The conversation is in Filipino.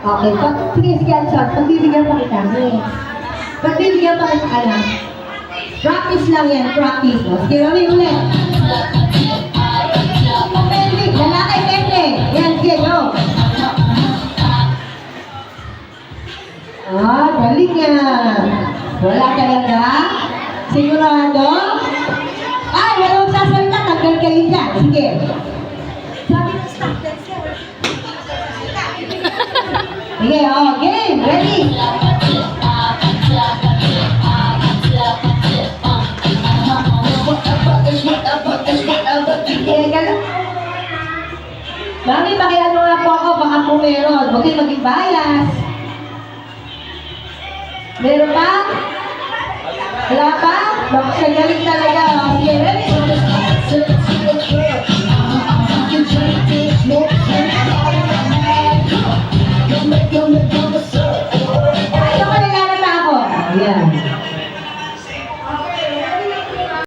Okay, sige, sige, Anson. Pagbibigyan pa kita. Pagbibigyan pa kita, alam. Practice lang yan, practice. Sige, mami, ulit. Lalaki, pwede. Yan, sige, go. Galing yan. Wala talaga. Sigurado? Ay, walang sasalita. Tanggal kayo dyan. Sige. Sabi ng stop dance ka. Sige, game. Ready? Sige, gano'n. Mami, pakiano nga po ako. Baka po meron. Huwag kayo maging bias. Meron pa? Wala pa? Bakit galing talaga? Sige, ready?